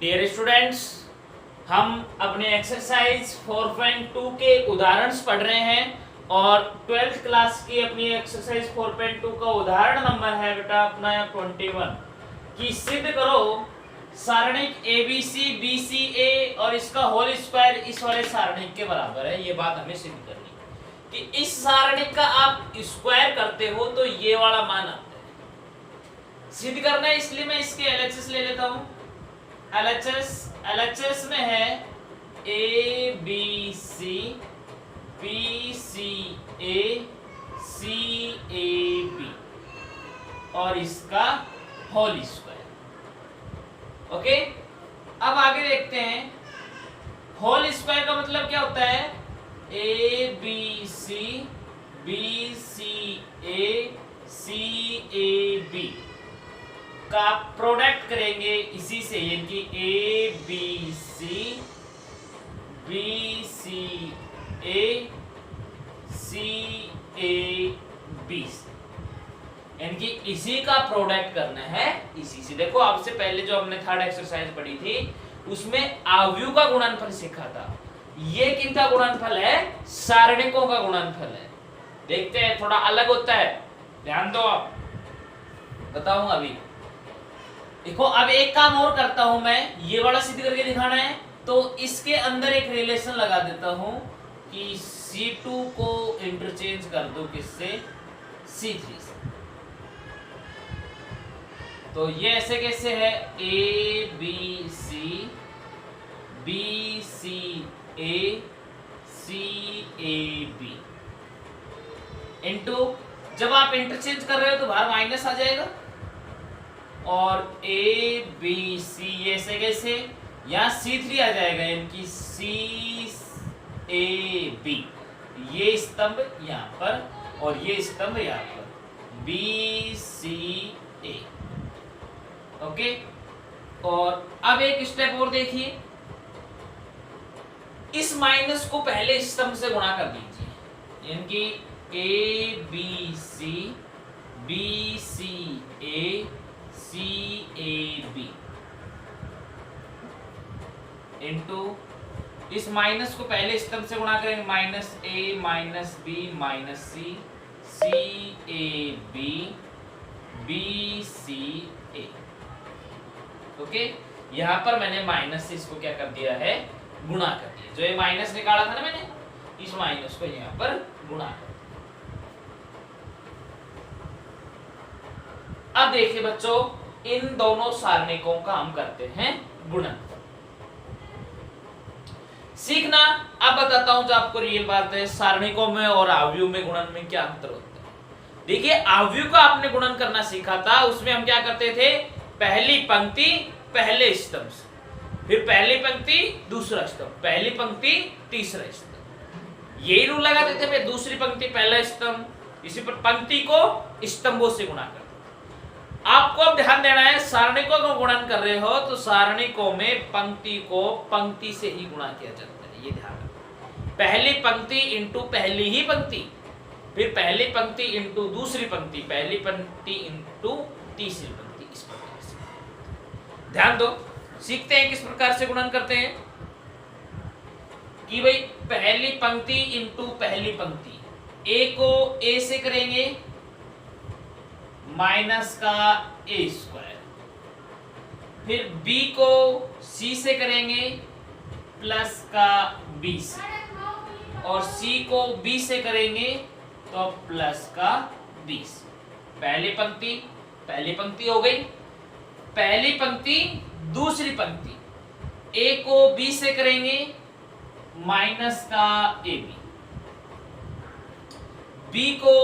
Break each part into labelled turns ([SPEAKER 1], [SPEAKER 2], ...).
[SPEAKER 1] Dear students, हम अपने exercise 4.2 के उदाहरण पढ़ रहे हैं और 12th क्लास की अपनी एक्सरसाइज 4.2 का उदाहरण नंबर है बेटा अपना 21 कि सिद्ध करो सारणिक ABC BCA और इसका होल स्क्वायर इस वाले सारणिक के बराबर है। ये बात हमें सिद्ध करनी कि इस सारणिक का आप स्क्वायर करते हो तो ये वाला मान आता है। सिद्ध करना है इसलिए मैं इसके LHS ले लेता हूं। LHS में है ABC BCA CAB और इसका होल स्क्वायर। ओके, अब आगे देखते हैं होल स्क्वायर का मतलब क्या होता है। ABC BCA CAB का प्रोडक्ट करेंगे इसी से, यानी कि ABC BCA CAB, यानी कि इसी का प्रोडक्ट करना है इसी से। देखो आपसे पहले जो हमने थर्ड एक्सरसाइज पढ़ी थी उसमें आव्यूह का गुणनफल सीखा था। ये किनका गुणनफल है? सारणिकों का गुणनफल है। देखते हैं, थोड़ा अलग होता है, ध्यान दो आप, बताऊंगा अभी। देखो अब एक काम और करता हूं मैं, ये वाला सिद्ध करके दिखाना है तो इसके अंदर एक रिलेशन लगा देता हूं कि C2 को इंटरचेंज कर दो किससे? C3 से। तो ये ऐसे कैसे है? ABC BCA CAB इनटू, जब आप इंटरचेंज कर रहे हो तो बाहर माइनस आ जाएगा, और ABC ये ऐसे कैसे, यहाँ C3 आ जाएगा, इनकी CAB, ये स्तंभ यहाँ पर और ये स्तंभ यहाँ पर BCA। ओके, और अब एक स्टेप और देखिए, इस माइनस को पहले स्तंभ से गुणा कर दीजिए, यानी कि ABC BCA CAB इनटू, इस माइनस को पहले स्तंभ से गुणा करेंगे, -A -B -C CAB BCA। Okay, यहां पर मैंने माइनस से इसको क्या कर दिया है? गुणा कर दिया। जो ये माइनस निकाला था ना मैंने, इस माइनस को यहां पर गुणा कर। अब देखिए बच्चों, इन दोनों सारणिकों का हम करते हैं गुणन। सीखना, अब बताता हूं जो आपको रियल बात है, सारणिकों में और आव्यूह में गुणन में क्या अंतर होता है। देखिए आव्यूह का आपने गुणन करना सीखा था, उसमें हम क्या करते थे? पहली पंक्ति पहले स्तंभ से, फिर पहली पंक्ति दूसरा स्तंभ, पहली पंक्ति तीसरा स्तंभ, यही रूल लगाते थे। फिर दूसरी पंक्ति पहला स्तंभ, इसी पर पंक्ति को स्तंभों से गुणा कर। आपको अब ध्यान देना है, सारणिकों को गुणन कर रहे हो तो सारणिकों में पंक्ति को पंक्ति से ही गुणा किया जाता है, ये ध्यान रखो। पहली पंक्ति इंटू पहली ही पंक्ति, फिर पहली पंक्ति इंटू दूसरी पंक्ति, पहली पंक्ति इंटू तीसरी पंक्ति, इस प्रकार से। ध्यान दो, सीखते हैं किस प्रकार से गुणन करते हैं कि भाई पहली पंक्ति इंटू पहली पंक्ति, A को A से करेंगे माइनस का A स्क्वायर, फिर B को C से करेंगे प्लस का B से, और C को B से करेंगे तो प्लस का B से। पहली पंक्ति हो गई, पहली पंक्ति दूसरी पंक्ति, A को B से करेंगे माइनस का AB, B को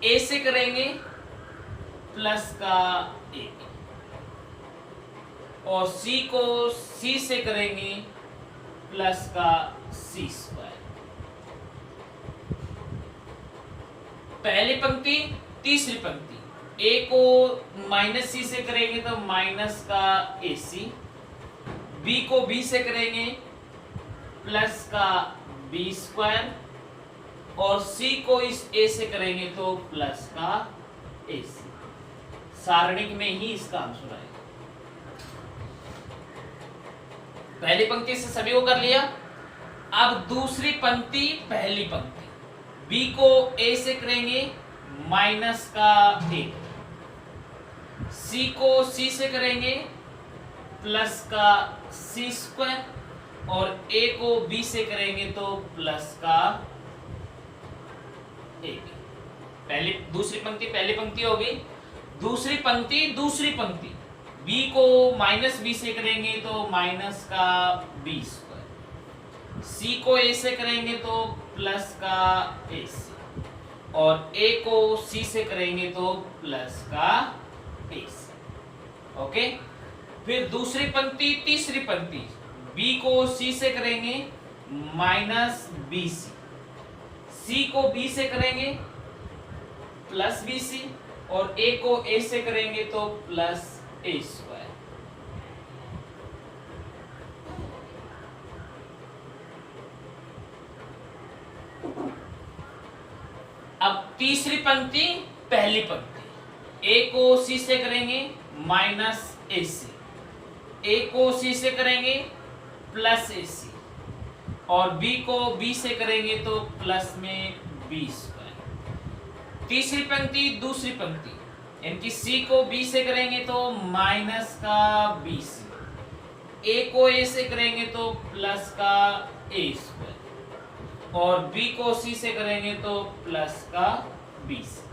[SPEAKER 1] A से करेंगे प्लस का AB, और C को C से करेंगे प्लस का C स्क्वायर। पहली पंक्ति तीसरी पंक्ति, A को माइनस C से करेंगे तो माइनस का AC, B को B से करेंगे प्लस का B स्क्वायर, और C को इस A से करेंगे तो प्लस का AC। सारणिक में ही इसका आंसर आएगा। पहली पंक्ति से सभी को कर लिया। अब दूसरी पंक्ति पहली पंक्ति, b को a से करेंगे माइनस का a, c को c से करेंगे प्लस का c स्क्वायर, और a को b से करेंगे तो प्लस का a। पहली दूसरी पंक्ति पहली पंक्ति हो गई, दूसरी पंक्ति b को माइनस b से करेंगे तो माइनस का b स्क्वायर, c को a से करेंगे तो प्लस का ac, और a को c से करेंगे तो प्लस का ac। ओके, फिर दूसरी पंक्ति तीसरी पंक्ति, b को c से करेंगे माइनस bc, c को b से करेंगे प्लस bc, और a को a से करेंगे तो प्लस a स्क्वायर। अब तीसरी पंक्ति पहली पंक्ति, a को c से करेंगे माइनस ac, a को c से करेंगे प्लस ac, और b को b से करेंगे तो प्लस में b स्क्वायर। तीसरी पंक्ति दूसरी पंक्ति, इनकी c को b से करेंगे तो माइनस का bc, a को a से करेंगे तो प्लस का a स्क्वायर, और b को c से करेंगे तो प्लस का bc।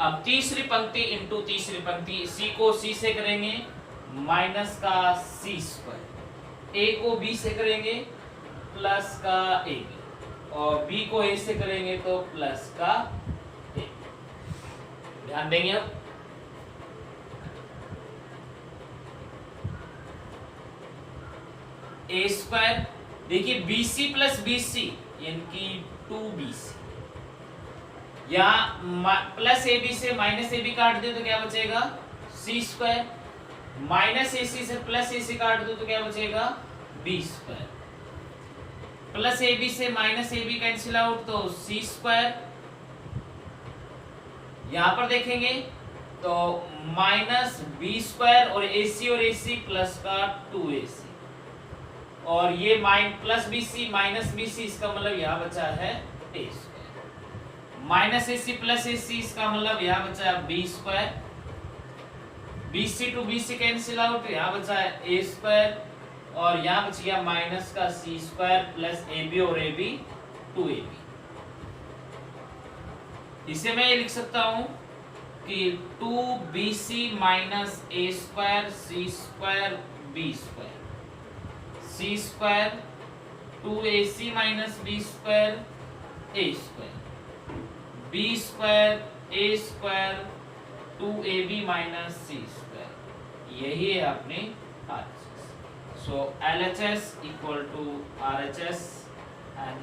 [SPEAKER 1] अब तीसरी पंक्ति इंटू तीसरी पंक्ति, c को c से करेंगे माइनस का c स्क्वायर, a को b से करेंगे प्लस का a, और b को a से करेंगे तो प्लस का a। ध्यान देंगे। अब a स्क्वायर, देखिए bc प्लस bc यानी 2bc, यहाँ प्लस ab से माइनस ab काट दे तो क्या बचेगा c स्क्वायर, माइनस ac से प्लस ac काट दो तो क्या बचेगा b स्क्वायर, प्लस ab से माइनस ab कैंसिल आउट तो c स्क्वायर। यहां पर देखेंगे तो माइनस b स्क्वायर और ac प्लस का 2ac, और ये प्लस bc माइनस bc, इसका मतलब यहाँ बचा है a square, minus ac plus ac, इसका मतलब यहाँ बचा है b square, bc to bc cancel out, यहाँ बचा है a स्क्वायर, और यहाँ बच गया माइनस का c स्क्वायर प्लस ab, और ab 2ab। इसे मैं ये लिख सकता हूं कि 2bc minus a square c square b square, c square 2ac minus b square a square, b square a square 2ab minus c square. यही है अपनी RHS। So LHS equal to RHS and